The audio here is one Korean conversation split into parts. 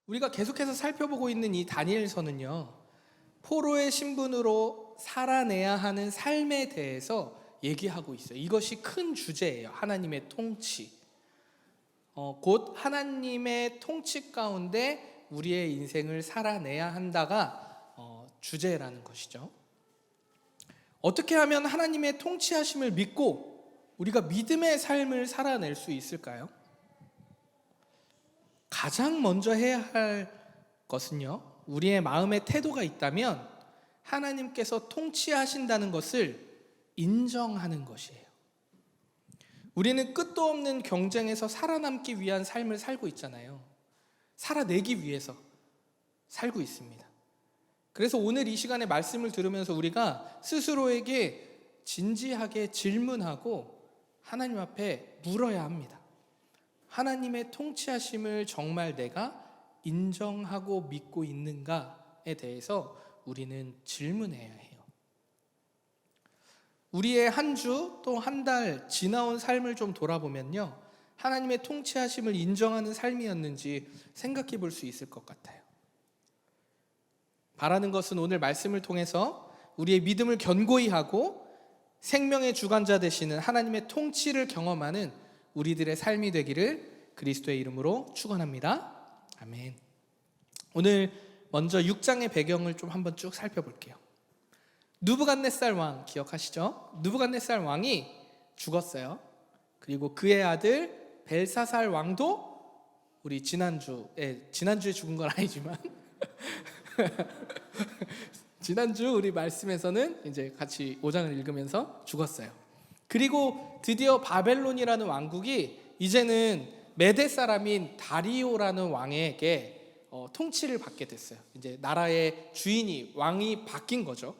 우리가 계속해서 살펴보고 있는 이 다니엘서는요, 포로의 신분으로 살아내야 하는 삶에 대해서 얘기하고 있어요. 이것이 큰 주제예요. 하나님의 통치. 곧 하나님의 통치 가운데 우리의 인생을 살아내야 한다가 주제라는 것이죠. 어떻게 하면 하나님의 통치하심을 믿고 우리가 믿음의 삶을 살아낼 수 있을까요? 가장 먼저 해야 할 것은요, 우리의 마음의 태도가 있다면 하나님께서 통치하신다는 것을 인정하는 것이에요. 우리는 끝도 없는 경쟁에서 살아남기 위한 삶을 살고 있잖아요. 살아내기 위해서 살고 있습니다. 그래서 오늘 이 시간에 말씀을 들으면서 우리가 스스로에게 진지하게 질문하고 하나님 앞에 물어야 합니다. 하나님의 통치하심을 정말 내가 인정하고 믿고 있는가에 대해서 우리는 질문해야 해요. 우리의 한 주 또 한 달 지나온 삶을 좀 돌아보면요, 하나님의 통치하심을 인정하는 삶이었는지 생각해 볼 수 있을 것 같아요. 바라는 것은 오늘 말씀을 통해서 우리의 믿음을 견고히 하고 생명의 주관자 되시는 하나님의 통치를 경험하는 우리들의 삶이 되기를 그리스도의 이름으로 축원합니다. 아멘. 오늘 먼저 6장의 배경을 좀 한번 쭉 살펴볼게요. 느부갓네살 왕 기억하시죠? 느부갓네살 왕이 죽었어요. 그리고 그의 아들 벨사살 왕도 우리 지난주에 죽은 건 아니지만 지난주 우리 말씀에서는 이제 같이 5장을 읽으면서 죽었어요. 그리고 드디어 바벨론이라는 왕국이 이제는 메대 사람인 다리오라는 왕에게 통치를 받게 됐어요. 이제 나라의 주인이, 왕이 바뀐 거죠.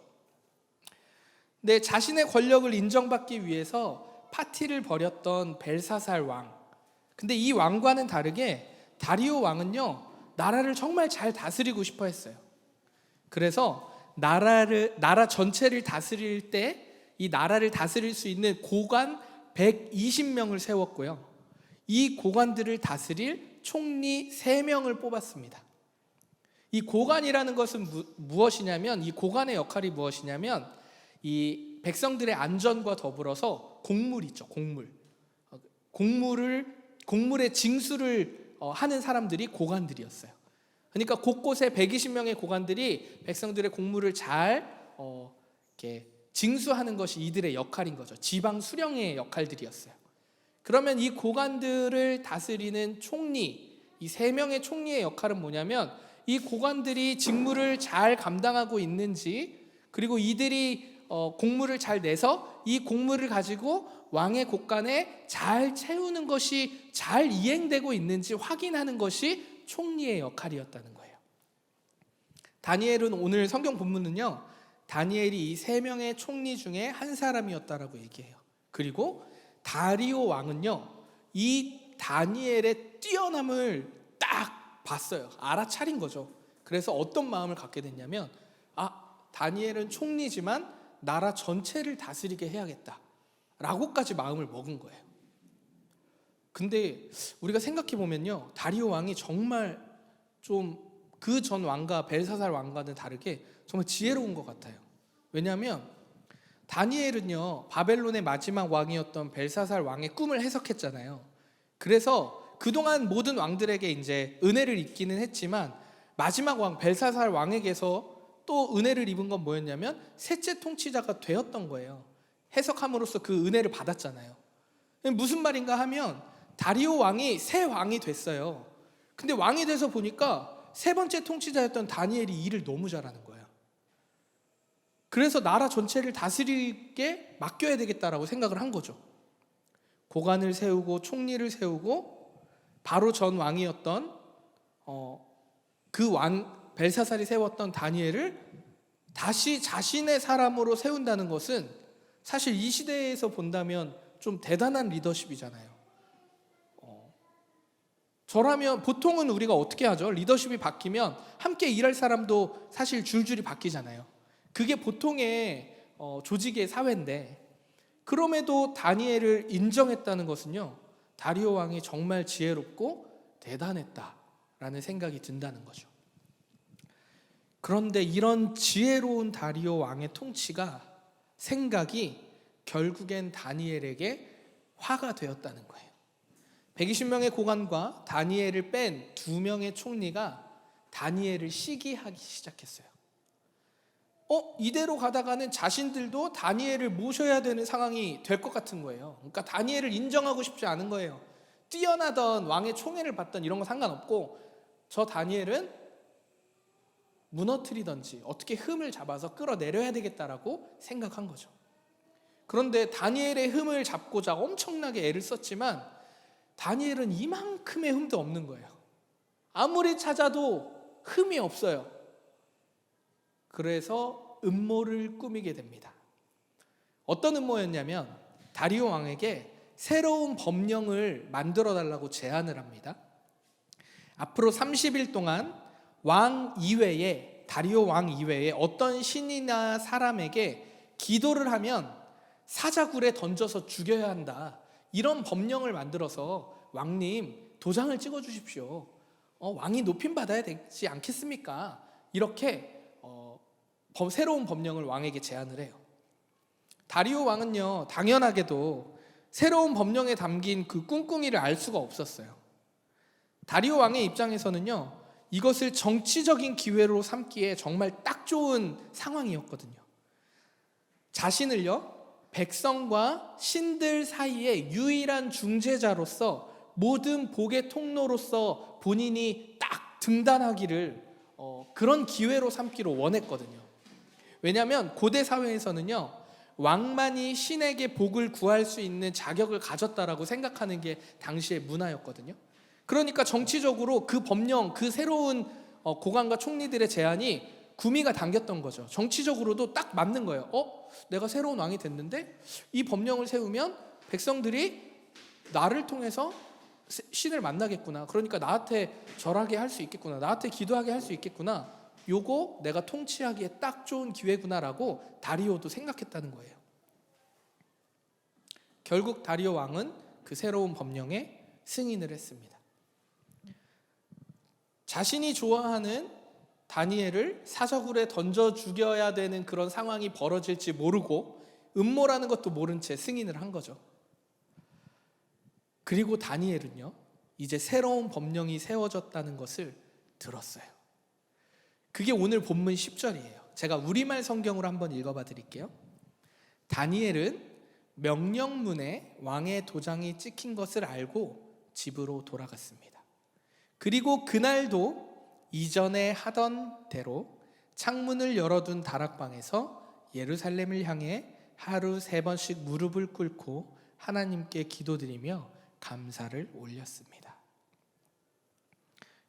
근데 자신의 권력을 인정받기 위해서 파티를 벌였던 벨사살 왕. 근데 이 왕과는 다르게 다리오 왕은요, 나라를 정말 잘 다스리고 싶어 했어요. 그래서 나라 전체를 다스릴 때 이 나라를 다스릴 수 있는 고관 120명을 세웠고요. 이 고관들을 다스릴 총리 3명을 뽑았습니다. 이 고관이라는 것은 무엇이냐면, 이 고관의 역할이 무엇이냐면, 이 백성들의 안전과 더불어서 곡물 있죠, 곡물의 징수를 하는 사람들이 고관들이었어요. 그러니까 곳곳에 120명의 고관들이 백성들의 곡물을 잘 이렇게 징수하는 것이 이들의 역할인 거죠. 지방 수령의 역할들이었어요. 그러면 이 고관들을 다스리는 총리, 이 3명의 총리의 역할은 뭐냐면, 이 고관들이 직무를 잘 감당하고 있는지, 그리고 이들이 곡물을 잘 내서 이 곡물을 가지고 왕의 곳간에 잘 채우는 것이 잘 이행되고 있는지 확인하는 것이 총리의 역할이었다는 거예요. 다니엘은 오늘 성경 본문은요, 다니엘이 이 3명의 총리 중에 한 사람이었다라고 얘기해요. 그리고 다리오 왕은요, 이 다니엘의 뛰어남을 딱 봤어요. 알아차린 거죠. 그래서 어떤 마음을 갖게 됐냐면, 다니엘은 총리지만 나라 전체를 다스리게 해야겠다 라고까지 마음을 먹은 거예요. 근데 우리가 생각해 보면요, 다리오 왕이 정말 좀 그 전 왕과 벨사살 왕과는 다르게 정말 지혜로운 것 같아요. 왜냐하면 다니엘은요, 바벨론의 마지막 왕이었던 벨사살 왕의 꿈을 해석했잖아요. 그래서 그동안 모든 왕들에게 이제 은혜를 입기는 했지만, 마지막 왕 벨사살 왕에게서 또 은혜를 입은 건 뭐였냐면, 셋째 통치자가 되었던 거예요. 해석함으로써 그 은혜를 받았잖아요. 무슨 말인가 하면, 다리오 왕이 새 왕이 됐어요. 근데 왕이 돼서 보니까 3번째 통치자였던 다니엘이 일을 너무 잘하는 거예요. 그래서 나라 전체를 다스리게 맡겨야 되겠다라고 생각을 한 거죠. 고관을 세우고 총리를 세우고, 바로 전 왕이었던 그 왕 벨사살이 세웠던 다니엘을 다시 자신의 사람으로 세운다는 것은 사실 이 시대에서 본다면 좀 대단한 리더십이잖아요. 저라면 보통은 우리가 어떻게 하죠? 리더십이 바뀌면 함께 일할 사람도 사실 줄줄이 바뀌잖아요. 그게 보통의 조직의 사회인데, 그럼에도 다니엘을 인정했다는 것은요, 다리오 왕이 정말 지혜롭고 대단했다 라는 생각이 든다는 거죠. 그런데 이런 지혜로운 다리오 왕의 통치가, 생각이 결국엔 다니엘에게 화가 되었다는 거예요. 120명의 고관과 다니엘을 뺀 2명의 총리가 다니엘을 시기하기 시작했어요. 이대로 가다가는 자신들도 다니엘을 모셔야 되는 상황이 될 것 같은 거예요. 그러니까 다니엘을 인정하고 싶지 않은 거예요. 뛰어나던 왕의 총애를 받던 이런 거 상관없고, 저 다니엘은 무너뜨리든지 어떻게 흠을 잡아서 끌어내려야 되겠다라고 생각한 거죠. 그런데 다니엘의 흠을 잡고자 엄청나게 애를 썼지만 다니엘은 이만큼의 흠도 없는 거예요. 아무리 찾아도 흠이 없어요. 그래서 음모를 꾸미게 됩니다. 어떤 음모였냐면, 다리오 왕에게 새로운 법령을 만들어 달라고 제안을 합니다. 앞으로 30일 동안 왕 이외에, 다리오 왕 이외에 어떤 신이나 사람에게 기도를 하면 사자굴에 던져서 죽여야 한다, 이런 법령을 만들어서 왕님 도장을 찍어 주십시오. 왕이 높임 받아야 되지 않겠습니까? 이렇게 새로운 법령을 왕에게 제안을 해요. 다리오 왕은요, 당연하게도 새로운 법령에 담긴 그 꿍꿍이를 알 수가 없었어요. 다리오 왕의 입장에서는요, 이것을 정치적인 기회로 삼기에 정말 딱 좋은 상황이었거든요. 자신을요, 백성과 신들 사이의 유일한 중재자로서, 모든 복의 통로로서 본인이 딱 등단하기를 그런 기회로 삼기로 원했거든요. 왜냐하면 고대 사회에서는요, 왕만이 신에게 복을 구할 수 있는 자격을 가졌다라고 생각하는 게 당시의 문화였거든요. 그러니까 정치적으로 그 법령, 그 새로운 고관과 총리들의 제안이 구미가 당겼던 거죠. 정치적으로도 딱 맞는 거예요. 내가 새로운 왕이 됐는데 이 법령을 세우면 백성들이 나를 통해서 신을 만나겠구나. 그러니까 나한테 절하게 할 수 있겠구나. 나한테 기도하게 할 수 있겠구나. 요거 내가 통치하기에 딱 좋은 기회구나라고 다리오도 생각했다는 거예요. 결국 다리오 왕은 그 새로운 법령에 승인을 했습니다. 자신이 좋아하는 다니엘을 사자굴에 던져 죽여야 되는 그런 상황이 벌어질지 모르고, 음모라는 것도 모른 채 승인을 한 거죠. 그리고 다니엘은요, 이제 새로운 법령이 세워졌다는 것을 들었어요. 그게 오늘 본문 10절이에요. 제가 우리말 성경으로 한번 읽어봐 드릴게요. 다니엘은 명령문에 왕의 도장이 찍힌 것을 알고 집으로 돌아갔습니다. 그리고 그날도 이전에 하던 대로 창문을 열어둔 다락방에서 예루살렘을 향해 하루 3번씩 무릎을 꿇고 하나님께 기도드리며 감사를 올렸습니다.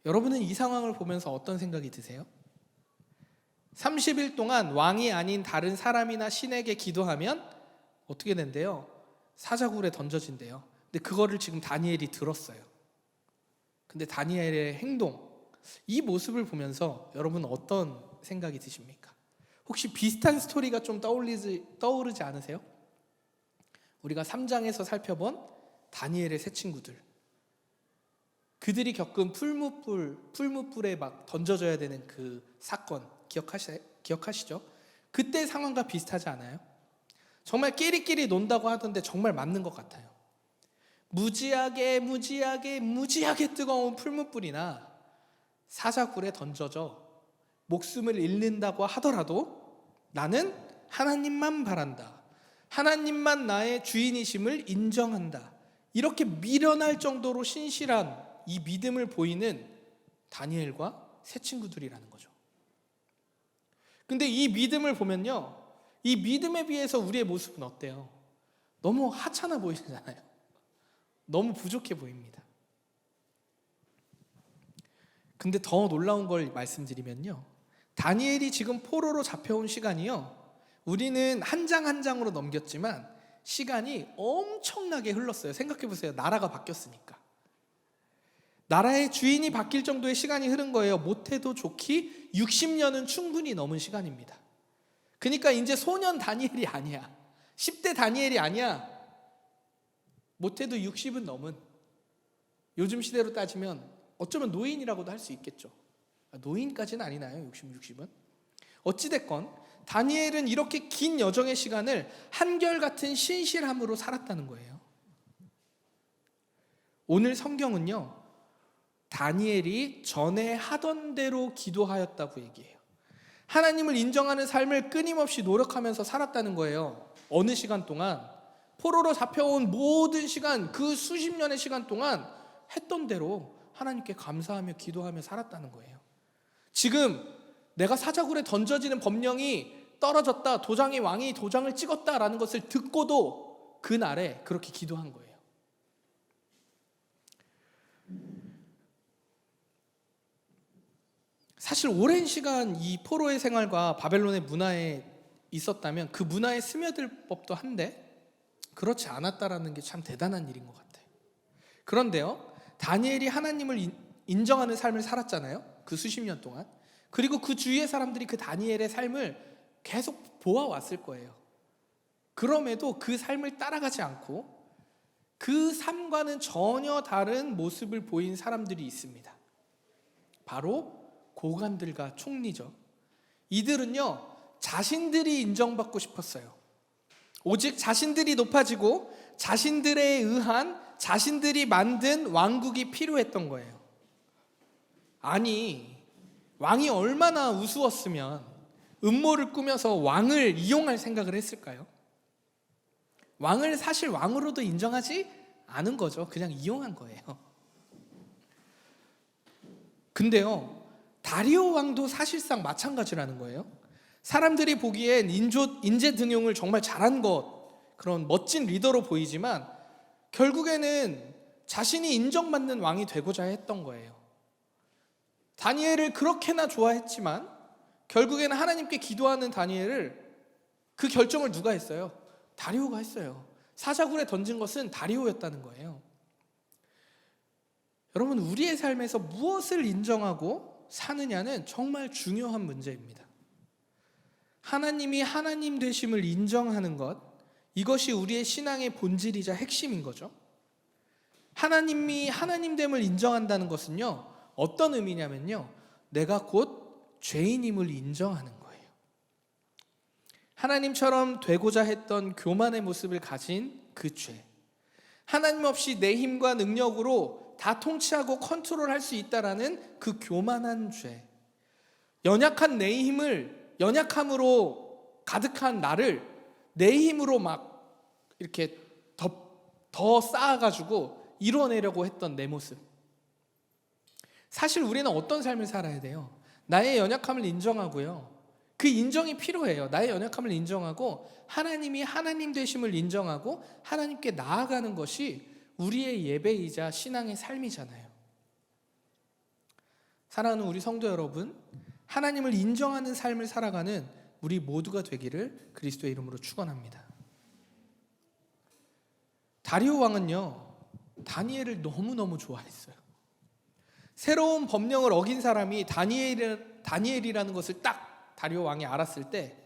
여러분은 이 상황을 보면서 어떤 생각이 드세요? 30일 동안 왕이 아닌 다른 사람이나 신에게 기도하면 어떻게 된대요? 사자굴에 던져진대요. 근데 그거를 지금 다니엘이 들었어요. 근데 다니엘의 행동, 이 모습을 보면서 여러분 어떤 생각이 드십니까? 혹시 비슷한 스토리가 좀 떠오르지 않으세요? 우리가 3장에서 살펴본 다니엘의 세 친구들, 그들이 겪은 풀무불에 막 던져져야 되는 그 사건 기억하시죠? 그때 상황과 비슷하지 않아요? 정말 끼리끼리 논다고 하던데 정말 맞는 것 같아요. 무지하게 뜨거운 풀무불이나 사자굴에 던져져 목숨을 잃는다고 하더라도 나는 하나님만 바란다, 하나님만 나의 주인이심을 인정한다, 이렇게 미련할 정도로 신실한 이 믿음을 보이는 다니엘과 세 친구들이라는 거죠. 근데 이 믿음을 보면요, 이 믿음에 비해서 우리의 모습은 어때요? 너무 하찮아 보이잖아요. 너무 부족해 보입니다. 근데 더 놀라운 걸 말씀드리면요, 다니엘이 지금 포로로 잡혀온 시간이요, 우리는 한 장 한 장으로 넘겼지만 시간이 엄청나게 흘렀어요. 생각해 보세요. 나라가 바뀌었으니까. 나라의 주인이 바뀔 정도의 시간이 흐른 거예요. 못해도 좋기 60년은 충분히 넘은 시간입니다. 그러니까 이제 소년 다니엘이 아니야, 10대 다니엘이 아니야. 못해도 60은 넘은, 요즘 시대로 따지면 어쩌면 노인이라고도 할 수 있겠죠. 노인까지는 아니나요? 60은? 어찌됐건 다니엘은 이렇게 긴 여정의 시간을 한결같은 신실함으로 살았다는 거예요. 오늘 성경은요, 다니엘이 전에 하던 대로 기도하였다고 얘기해요. 하나님을 인정하는 삶을 끊임없이 노력하면서 살았다는 거예요. 어느 시간 동안, 포로로 잡혀온 모든 시간, 그 수십 년의 시간 동안 했던 대로 하나님께 감사하며 기도하며 살았다는 거예요. 지금 내가 사자굴에 던져지는 법령이 떨어졌다, 왕이 도장을 찍었다라는 것을 듣고도 그날에 그렇게 기도한 거예요. 사실 오랜 시간 이 포로의 생활과 바벨론의 문화에 있었다면 그 문화에 스며들 법도 한데 그렇지 않았다라는 게 참 대단한 일인 것 같아요. 그런데요, 다니엘이 하나님을 인정하는 삶을 살았잖아요. 그 수십 년 동안. 그리고 그 주위의 사람들이 그 다니엘의 삶을 계속 보아왔을 거예요. 그럼에도 그 삶을 따라가지 않고 그 삶과는 전혀 다른 모습을 보인 사람들이 있습니다. 바로 고관들과 총리죠. 이들은요, 자신들이 인정받고 싶었어요. 오직 자신들이 높아지고 자신들에 의한, 자신들이 만든 왕국이 필요했던 거예요. 아니, 왕이 얼마나 우스웠으면 음모를 꾸며서 왕을 이용할 생각을 했을까요? 왕을 사실 왕으로도 인정하지 않은 거죠. 그냥 이용한 거예요. 근데요, 다리오 왕도 사실상 마찬가지라는 거예요. 사람들이 보기엔 인재 등용을 정말 잘한 그런 멋진 리더로 보이지만 결국에는 자신이 인정받는 왕이 되고자 했던 거예요. 다니엘을 그렇게나 좋아했지만 결국에는 하나님께 기도하는 다니엘을, 그 결정을 누가 했어요? 다리오가 했어요. 사자굴에 던진 것은 다리오였다는 거예요. 여러분, 우리의 삶에서 무엇을 인정하고 사느냐는 정말 중요한 문제입니다. 하나님이 하나님 되심을 인정하는 것, 이것이 우리의 신앙의 본질이자 핵심인 거죠. 하나님이 하나님됨을 인정한다는 것은요, 어떤 의미냐면요, 내가 곧 죄인임을 인정하는 거예요. 하나님처럼 되고자 했던 교만의 모습을 가진 그 죄, 하나님 없이 내 힘과 능력으로 다 통치하고 컨트롤할 수 있다라는 그 교만한 죄, 연약한 내 힘을, 연약함으로 가득한 나를 내 힘으로 막 이렇게 더 쌓아가지고 이뤄내려고 했던 내 모습. 사실 우리는 어떤 삶을 살아야 돼요? 나의 연약함을 인정하고요, 그 인정이 필요해요. 나의 연약함을 인정하고 하나님이 하나님 되심을 인정하고 하나님께 나아가는 것이 우리의 예배이자 신앙의 삶이잖아요. 사랑하는 우리 성도 여러분, 하나님을 인정하는 삶을 살아가는 우리 모두가 되기를 그리스도의 이름으로 축원합니다. 다리오 왕은요, 다니엘을 너무너무 좋아했어요. 새로운 법령을 어긴 사람이 다니엘이라는 것을 딱 다리오 왕이 알았을 때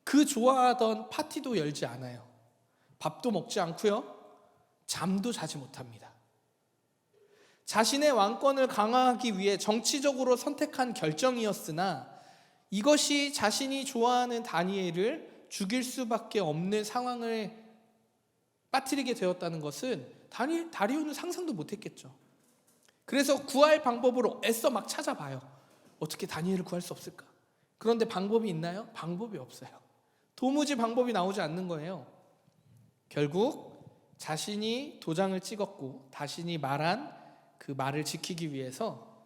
그 좋아하던 파티도 열지 않아요. 밥도 먹지 않고요, 잠도 자지 못합니다. 자신의 왕권을 강화하기 위해 정치적으로 선택한 결정이었으나 이것이 자신이 좋아하는 다니엘을 죽일 수밖에 없는 상황을 빠뜨리게 되었다는 것은 다리오는 상상도 못했겠죠. 그래서 구할 방법을 애써 막 찾아봐요. 어떻게 다니엘을 구할 수 없을까? 그런데 방법이 있나요? 방법이 없어요. 도무지 방법이 나오지 않는 거예요. 결국 자신이 도장을 찍었고 자신이 말한 그 말을 지키기 위해서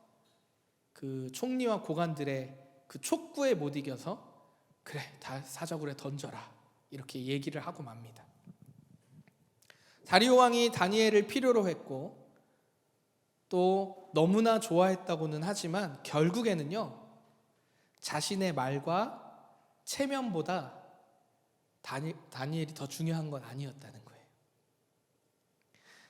그 총리와 고관들의 그 촉구에 못 이겨서 그래, 다 사자굴에 던져라, 이렇게 얘기를 하고 맙니다. 다리오 왕이 다니엘을 필요로 했고 또 너무나 좋아했다고는 하지만 결국에는요, 자신의 말과 체면보다 다니엘이 더 중요한 건 아니었다는 거예요.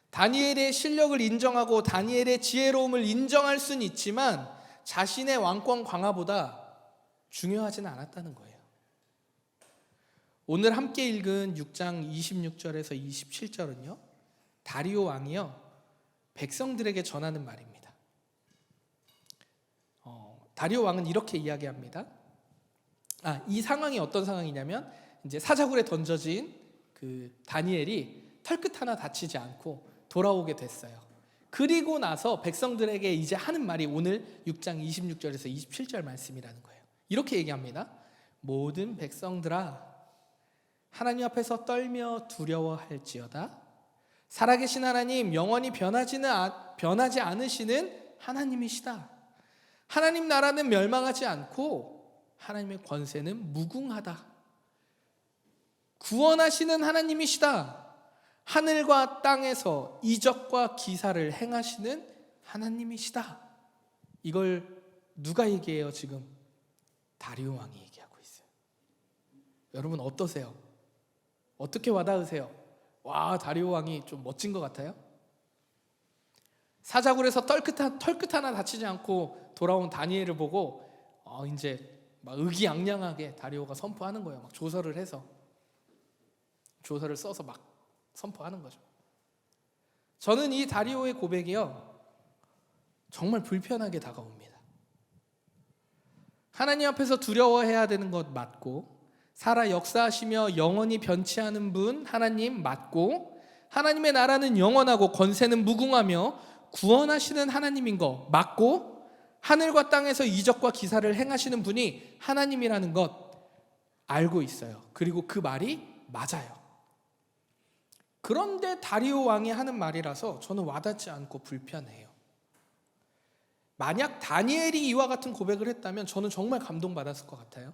다니엘의 실력을 인정하고 다니엘의 지혜로움을 인정할 수는 있지만 자신의 왕권 강화보다 중요하지는 않았다는 거예요. 오늘 함께 읽은 6장 26절에서 27절은요, 다리오 왕이요, 백성들에게 전하는 말입니다. 다리오 왕은 이렇게 이야기합니다. 이 상황이 어떤 상황이냐면 이제 사자굴에 던져진 그 다니엘이 털끝 하나 다치지 않고 돌아오게 됐어요. 그리고 나서 백성들에게 이제 하는 말이 오늘 6장 26절에서 27절 말씀이라는 거예요. 이렇게 얘기합니다. 모든 백성들아, 하나님 앞에서 떨며 두려워할지어다. 살아계신 하나님, 영원히 변하지 않으시는 하나님이시다. 하나님 나라는 멸망하지 않고 하나님의 권세는 무궁하다. 구원하시는 하나님이시다. 하늘과 땅에서 이적과 기사를 행하시는 하나님이시다. 이걸 누가 얘기해요 지금? 다리오 왕이 얘기하고 있어요. 여러분 어떠세요? 어떻게 와닿으세요? 와, 다리오 왕이 좀 멋진 것 같아요? 사자굴에서 털끝 하나 다치지 않고 돌아온 다니엘을 보고 이제 막 의기양양하게 다리오가 선포하는 거예요. 막 조서를 해서, 조서를 써서 막 선포하는 거죠. 저는 이 다리오의 고백이요, 정말 불편하게 다가옵니다. 하나님 앞에서 두려워해야 되는 것 맞고, 살아 역사하시며 영원히 변치 않은 분 하나님 맞고, 하나님의 나라는 영원하고 권세는 무궁하며 구원하시는 하나님인 거 맞고, 하늘과 땅에서 이적과 기사를 행하시는 분이 하나님이라는 것 알고 있어요. 그리고 그 말이 맞아요. 그런데 다리오 왕이 하는 말이라서 저는 와닿지 않고 불편해요. 만약 다니엘이 이와 같은 고백을 했다면 저는 정말 감동받았을 것 같아요.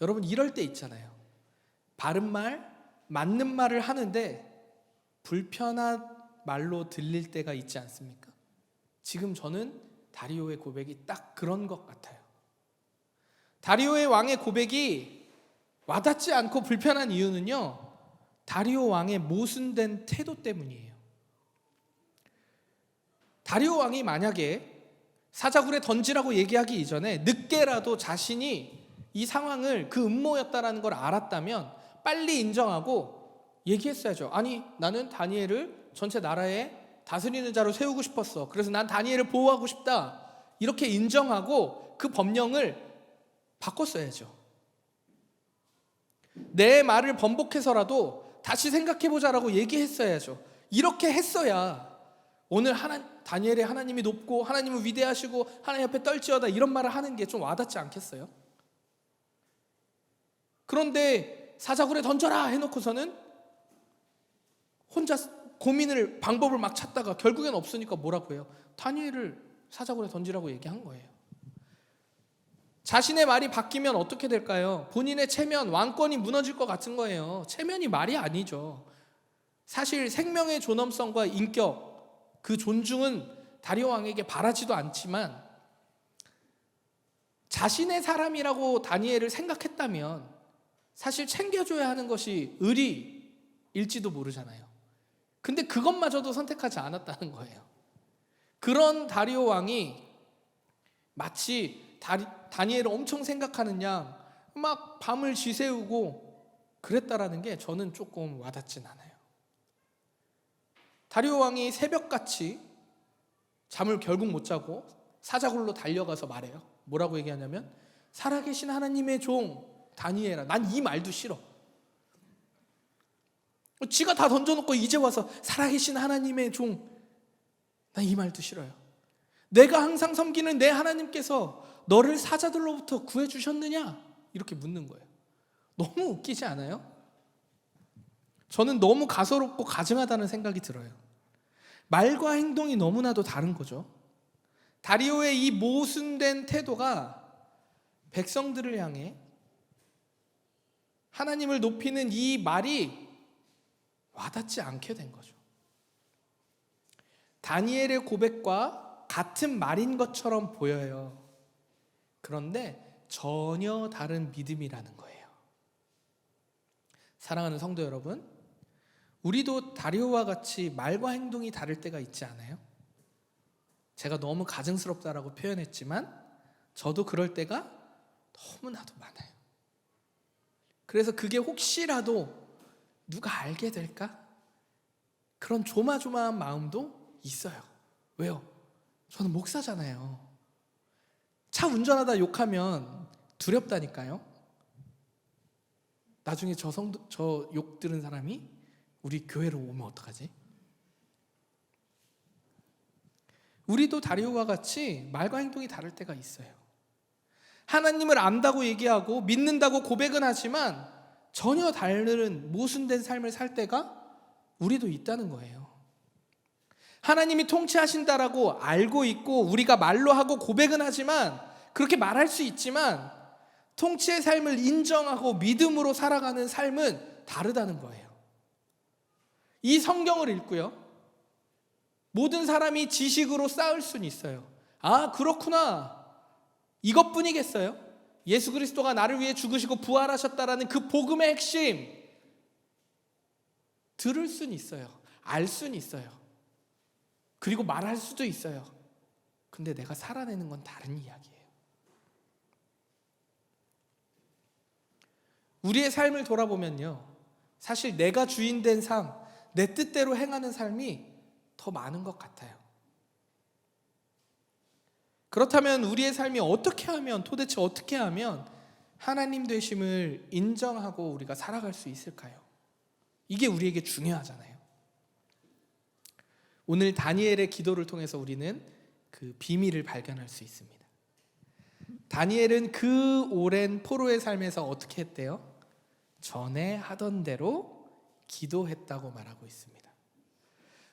여러분 이럴 때 있잖아요. 바른 말, 맞는 말을 하는데 불편한 말로 들릴 때가 있지 않습니까? 지금 저는 다리오의 고백이 딱 그런 것 같아요. 다리오의 왕의 고백이 와닿지 않고 불편한 이유는요, 다리오 왕의 모순된 태도 때문이에요. 다리오 왕이 만약에 사자굴에 던지라고 얘기하기 이전에 늦게라도 자신이 이 상황을 그 음모였다라는 걸 알았다면 빨리 인정하고 얘기했어야죠. 아니, 나는 다니엘을 전체 나라에 다스리는 자로 세우고 싶었어. 그래서 난 다니엘을 보호하고 싶다. 이렇게 인정하고 그 법령을 바꿨어야죠. 내 말을 번복해서라도 다시 생각해보자라고 얘기했어야죠. 이렇게 했어야 오늘 다니엘의 하나님이 높고 하나님은 위대하시고 하나님 앞에 떨지어다 이런 말을 하는 게 좀 와닿지 않겠어요? 그런데 사자굴에 던져라 해놓고서는 혼자 방법을 막 찾다가 결국엔 없으니까 뭐라고 해요? 다니엘을 사자굴에 던지라고 얘기한 거예요. 자신의 말이 바뀌면 어떻게 될까요? 본인의 체면, 왕권이 무너질 것 같은 거예요. 체면이 말이 아니죠. 사실 생명의 존엄성과 인격, 그 존중은 다리오 왕에게 바라지도 않지만 자신의 사람이라고 다니엘을 생각했다면 사실 챙겨줘야 하는 것이 의리일지도 모르잖아요. 근데 그것마저도 선택하지 않았다는 거예요. 그런 다리오 왕이 마치 다니엘을 엄청 생각하는 양 막 밤을 지새우고 그랬다라는 게 저는 조금 와닿진 않아요. 다리오 왕이 새벽같이 잠을 결국 못 자고 사자굴로 달려가서 말해요. 뭐라고 얘기하냐면 살아계신 하나님의 종 다니엘아, 난 이 말도 싫어. 지가 다 던져놓고 이제 와서 살아계신 하나님의 종, 난 이 말도 싫어요. 내가 항상 섬기는 내 하나님께서 너를 사자들로부터 구해주셨느냐? 이렇게 묻는 거예요. 너무 웃기지 않아요? 저는 너무 가소롭고 가증하다는 생각이 들어요. 말과 행동이 너무나도 다른 거죠. 다리오의 이 모순된 태도가 백성들을 향해 하나님을 높이는 이 말이 와닿지 않게 된 거죠. 다니엘의 고백과 같은 말인 것처럼 보여요. 그런데 전혀 다른 믿음이라는 거예요. 사랑하는 성도 여러분, 우리도 다리오와 같이 말과 행동이 다를 때가 있지 않아요? 제가 너무 가증스럽다라고 표현했지만 저도 그럴 때가 너무나도 많아요. 그래서 그게 혹시라도 누가 알게 될까? 그런 조마조마한 마음도 있어요. 왜요? 저는 목사잖아요. 차 운전하다 욕하면 두렵다니까요. 나중에 저 욕 들은 사람이 우리 교회로 오면 어떡하지? 우리도 다리오와 같이 말과 행동이 다를 때가 있어요. 하나님을 안다고 얘기하고 믿는다고 고백은 하지만 전혀 다른 모순된 삶을 살 때가 우리도 있다는 거예요. 하나님이 통치하신다라고 알고 있고 우리가 말로 하고 고백은 하지만, 그렇게 말할 수 있지만 통치의 삶을 인정하고 믿음으로 살아가는 삶은 다르다는 거예요. 이 성경을 읽고요, 모든 사람이 지식으로 쌓을 수는 있어요. 아, 그렇구나, 이것뿐이겠어요? 예수 그리스도가 나를 위해 죽으시고 부활하셨다라는 그 복음의 핵심 들을 수는 있어요. 알 수는 있어요. 그리고 말할 수도 있어요. 근데 내가 살아내는 건 다른 이야기예요. 우리의 삶을 돌아보면요, 사실 내가 주인 된 삶, 내 뜻대로 행하는 삶이 더 많은 것 같아요. 그렇다면 우리의 삶이 도대체 어떻게 하면 하나님 되심을 인정하고 우리가 살아갈 수 있을까요? 이게 우리에게 중요하잖아요. 오늘 다니엘의 기도를 통해서 우리는 그 비밀을 발견할 수 있습니다. 다니엘은 그 오랜 포로의 삶에서 어떻게 했대요? 전에 하던 대로 기도했다고 말하고 있습니다.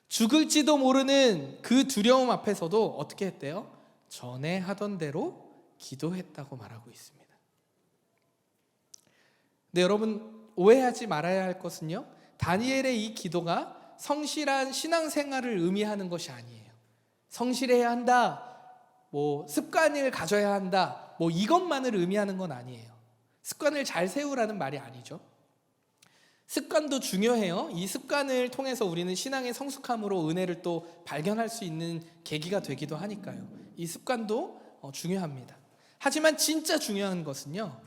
죽을지도 모르는 그 두려움 앞에서도 어떻게 했대요? 전에 하던 대로 기도했다고 말하고 있습니다. 근데 여러분, 오해하지 말아야 할 것은요, 다니엘의 이 기도가 성실한 신앙생활을 의미하는 것이 아니에요. 성실해야 한다, 습관을 가져야 한다, 이것만을 의미하는 건 아니에요. 습관을 잘 세우라는 말이 아니죠. 습관도 중요해요. 이 습관을 통해서 우리는 신앙의 성숙함으로 은혜를 또 발견할 수 있는 계기가 되기도 하니까요. 이 습관도 중요합니다. 하지만 진짜 중요한 것은요,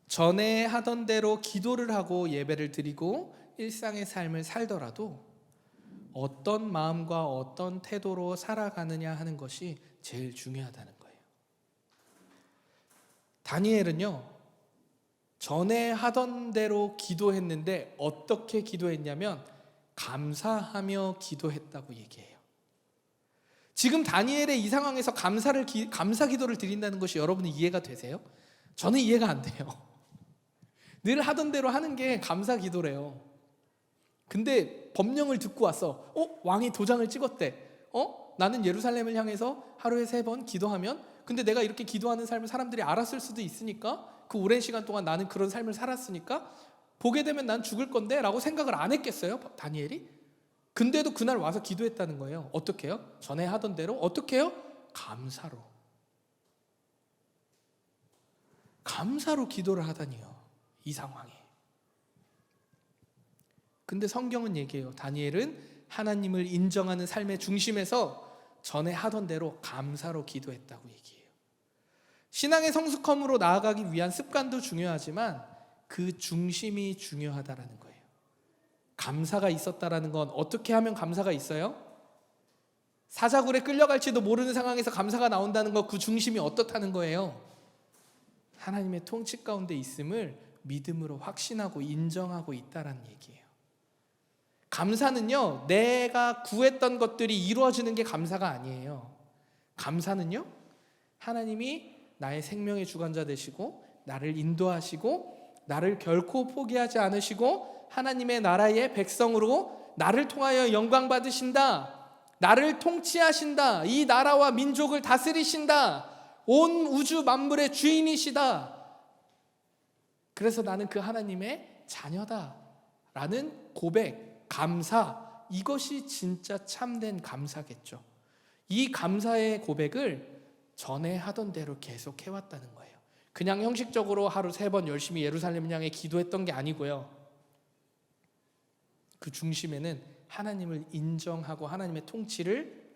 전에 하던 대로 기도를 하고 예배를 드리고 일상의 삶을 살더라도 어떤 마음과 어떤 태도로 살아가느냐 하는 것이 제일 중요하다는 거예요. 다니엘은요, 전에 하던 대로 기도했는데 어떻게 기도했냐면 감사하며 기도했다고 얘기해요. 지금 다니엘의 이 상황에서 감사 기도를 드린다는 것이 여러분이 이해가 되세요? 저는 이해가 안 돼요. 늘 하던 대로 하는 게 감사 기도래요. 근데 법령을 듣고 왔어. 왕이 도장을 찍었대. 나는 예루살렘을 향해서 하루에 3번 기도하면, 근데 내가 이렇게 기도하는 삶을 사람들이 알았을 수도 있으니까, 그 오랜 시간 동안 나는 그런 삶을 살았으니까 보게 되면 난 죽을 건데 라고 생각을 안 했겠어요, 다니엘이? 근데도 그날 와서 기도했다는 거예요. 어떻게 해요? 전에 하던 대로 어떻게 해요? 감사로 기도를 하다니요, 이 상황에. 근데 성경은 얘기해요. 다니엘은 하나님을 인정하는 삶의 중심에서 전에 하던 대로 감사로 기도했다고 얘기해요. 신앙의 성숙함으로 나아가기 위한 습관도 중요하지만 그 중심이 중요하다라는 거예요. 감사가 있었다라는 건 어떻게 하면 감사가 있어요? 사자굴에 끌려갈지도 모르는 상황에서 감사가 나온다는 것, 그 중심이 어떻다는 거예요? 하나님의 통치 가운데 있음을 믿음으로 확신하고 인정하고 있다라는 얘기예요. 감사는요, 내가 구했던 것들이 이루어지는 게 감사가 아니에요. 감사는요, 하나님이 나의 생명의 주관자 되시고 나를 인도하시고 나를 결코 포기하지 않으시고 하나님의 나라의 백성으로 나를 통하여 영광 받으신다, 나를 통치하신다, 이 나라와 민족을 다스리신다, 온 우주 만물의 주인이시다, 그래서 나는 그 하나님의 자녀다 라는 고백, 감사, 이것이 진짜 참된 감사겠죠. 이 감사의 고백을 전에 하던 대로 계속 해왔다는 거예요. 그냥 형식적으로 하루 3번 열심히 예루살렘을 향해 기도했던 게 아니고요, 그 중심에는 하나님을 인정하고 하나님의 통치를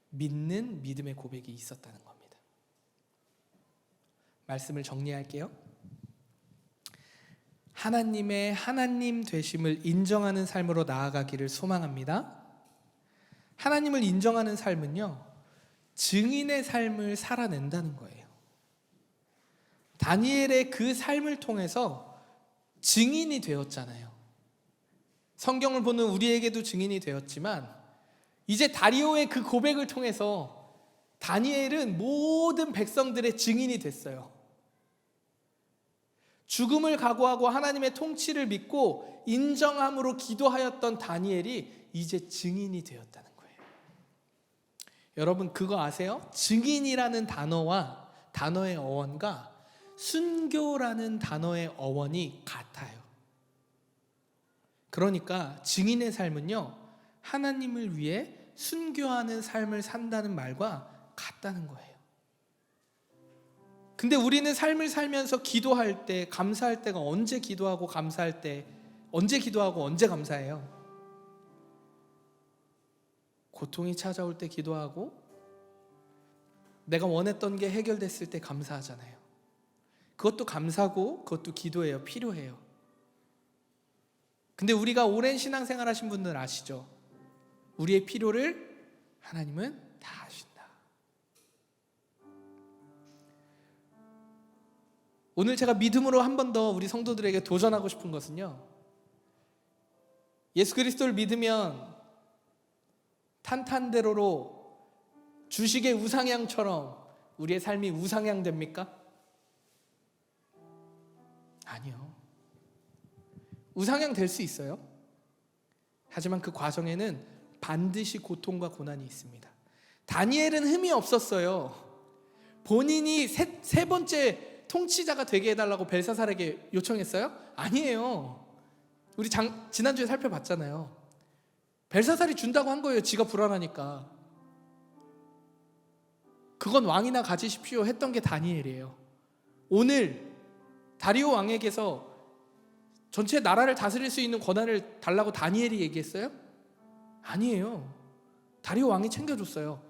믿는 믿음의 고백이 있었다는 겁니다. 말씀을 정리할게요. 하나님의 하나님 되심을 인정하는 삶으로 나아가기를 소망합니다. 하나님을 인정하는 삶은요, 증인의 삶을 살아낸다는 거예요. 다니엘의 그 삶을 통해서 증인이 되었잖아요. 성경을 보는 우리에게도 증인이 되었지만 이제 다리오의 그 고백을 통해서 다니엘은 모든 백성들의 증인이 됐어요. 죽음을 각오하고 하나님의 통치를 믿고 인정함으로 기도하였던 다니엘이 이제 증인이 되었다는 거예요. 여러분 그거 아세요? 증인이라는 단어와 단어의 어원과 순교라는 단어의 어원이 같아요. 그러니까 증인의 삶은요, 하나님을 위해 순교하는 삶을 산다는 말과 같다는 거예요. 근데 우리는 삶을 살면서 기도할 때, 감사할 때가 언제 기도하고 감사할 때, 언제 기도하고 언제 감사해요? 고통이 찾아올 때 기도하고 내가 원했던 게 해결됐을 때 감사하잖아요. 그것도 감사고 그것도 기도예요. 필요해요. 근데 우리가 오랜 신앙생활 하신 분들 아시죠? 우리의 필요를 하나님은 다 아신다. 오늘 제가 믿음으로 한 번 더 우리 성도들에게 도전하고 싶은 것은요, 예수 그리스도를 믿으면 탄탄대로로 주식의 우상향처럼 우리의 삶이 우상향 됩니까? 아니요. 우상향 될 수 있어요. 하지만 그 과정에는 반드시 고통과 고난이 있습니다. 다니엘은 흠이 없었어요. 본인이 세 번째 통치자가 되게 해달라고 벨사살에게 요청했어요? 아니에요. 우리 지난주에 살펴봤잖아요. 벨사살이 준다고 한 거예요. 지가 불안하니까. 그건 왕이나 가지십시오 했던 게 다니엘이에요. 오늘 다리오 왕에게서 전체 나라를 다스릴 수 있는 권한을 달라고 다니엘이 얘기했어요? 아니에요. 다리오 왕이 챙겨줬어요.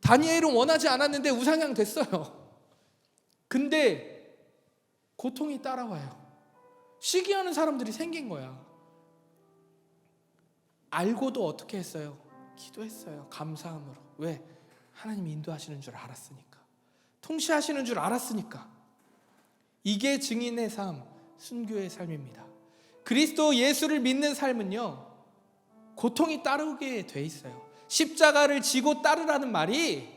다니엘은 원하지 않았는데 우상향 됐어요. 근데 고통이 따라와요. 시기하는 사람들이 생긴 거야. 알고도 어떻게 했어요? 기도했어요. 감사함으로. 왜? 하나님이 인도하시는 줄 알았으니까. 통치하시는 줄 알았으니까. 이게 증인의 삶, 순교의 삶입니다. 그리스도 예수를 믿는 삶은요, 고통이 따르게 돼 있어요. 십자가를 지고 따르라는 말이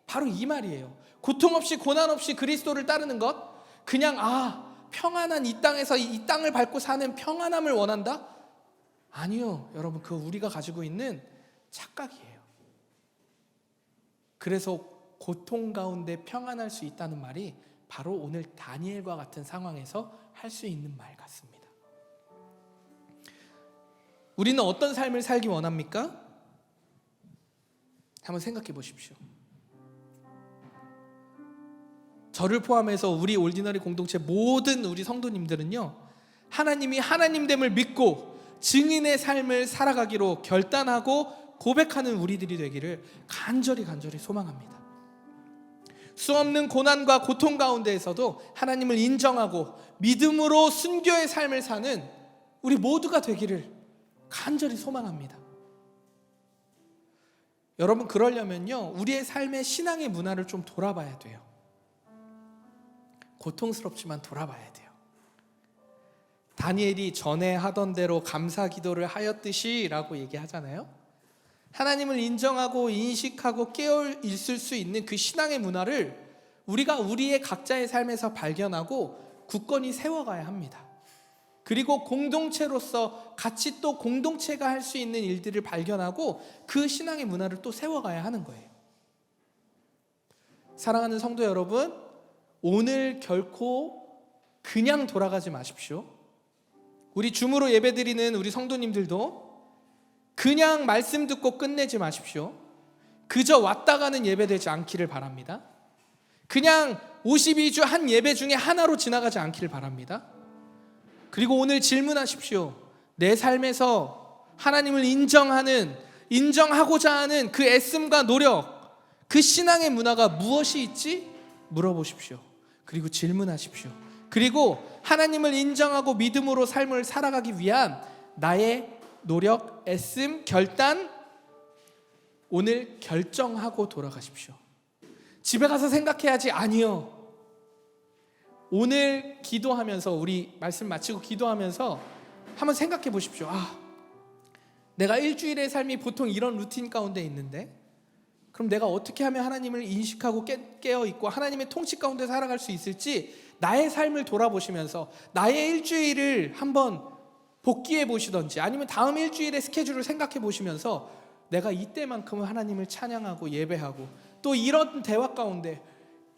바로 이 말이에요. 고통 없이 고난 없이 그리스도를 따르는 것, 그냥 평안한 이 땅에서 이 땅을 밟고 사는 평안함을 원한다? 아니요, 여러분, 그거 우리가 가지고 있는 착각이에요. 그래서 고통 가운데 평안할 수 있다는 말이 바로 오늘 다니엘과 같은 상황에서 할 수 있는 말 같습니다. 우리는 어떤 삶을 살기 원합니까? 한번 생각해 보십시오. 저를 포함해서 우리 올디너리 공동체 모든 우리 성도님들은요, 하나님이 하나님됨을 믿고 증인의 삶을 살아가기로 결단하고 고백하는 우리들이 되기를 간절히 소망합니다. 수없는 고난과 고통 가운데에서도 하나님을 인정하고 믿음으로 순교의 삶을 사는 우리 모두가 되기를 간절히 소망합니다. 여러분, 그러려면요, 우리의 삶의 신앙의 문화를 좀 돌아봐야 돼요. 고통스럽지만 돌아봐야 돼요. 다니엘이 전에 하던 대로 감사 기도를 하였듯이 라고 얘기하잖아요. 하나님을 인정하고 인식하고 깨어 있을 수 있는 그 신앙의 문화를 우리가 우리의 각자의 삶에서 발견하고 굳건히 세워가야 합니다. 그리고 공동체로서 같이 또 공동체가 할 수 있는 일들을 발견하고 그 신앙의 문화를 또 세워가야 하는 거예요. 사랑하는 성도 여러분, 오늘 결코 그냥 돌아가지 마십시오. 우리 줌으로 예배드리는 우리 성도님들도 그냥 말씀 듣고 끝내지 마십시오. 그저 왔다 가는 예배 되지 않기를 바랍니다. 그냥 52주 한 예배 중에 하나로 지나가지 않기를 바랍니다. 그리고 오늘 질문하십시오. 내 삶에서 하나님을 인정하고자 하는 그 애씀과 노력, 그 신앙의 문화가 무엇이 있지? 물어보십시오. 그리고 질문하십시오. 그리고 하나님을 인정하고 믿음으로 삶을 살아가기 위한 나의 노력, 애씀, 결단, 오늘 결정하고 돌아가십시오. 집에 가서 생각해야지. 아니요. 오늘 기도하면서, 우리 말씀 마치고 기도하면서 한번 생각해 보십시오. 내가 일주일의 삶이 보통 이런 루틴 가운데 있는데, 그럼 내가 어떻게 하면 하나님을 인식하고 깨어있고 하나님의 통치 가운데 살아갈 수 있을지 나의 삶을 돌아보시면서 나의 일주일을 한번 복귀해 보시던지, 아니면 다음 일주일의 스케줄을 생각해 보시면서 내가 이때만큼은 하나님을 찬양하고 예배하고, 또 이런 대화 가운데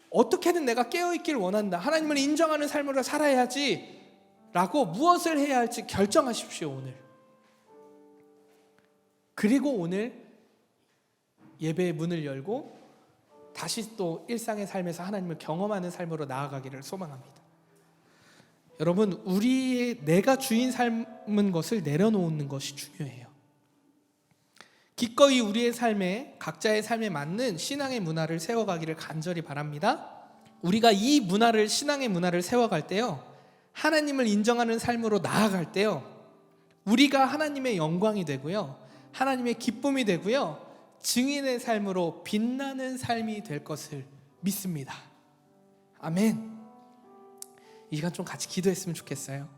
어떻게든 내가 깨어있기를 원한다, 하나님을 인정하는 삶으로 살아야지 라고 무엇을 해야 할지 결정하십시오. 오늘. 그리고 오늘 예배의 문을 열고 다시 또 일상의 삶에서 하나님을 경험하는 삶으로 나아가기를 소망합니다. 여러분, 내가 주인 삶은 것을 내려놓는 것이 중요해요. 기꺼이 우리의 삶에, 각자의 삶에 맞는 신앙의 문화를 세워가기를 간절히 바랍니다. 우리가 이 문화를, 신앙의 문화를 세워갈 때요, 하나님을 인정하는 삶으로 나아갈 때요, 우리가 하나님의 영광이 되고요, 하나님의 기쁨이 되고요, 증인의 삶으로 빛나는 삶이 될 것을 믿습니다. 아멘. 이 시간 좀 같이 기도했으면 좋겠어요.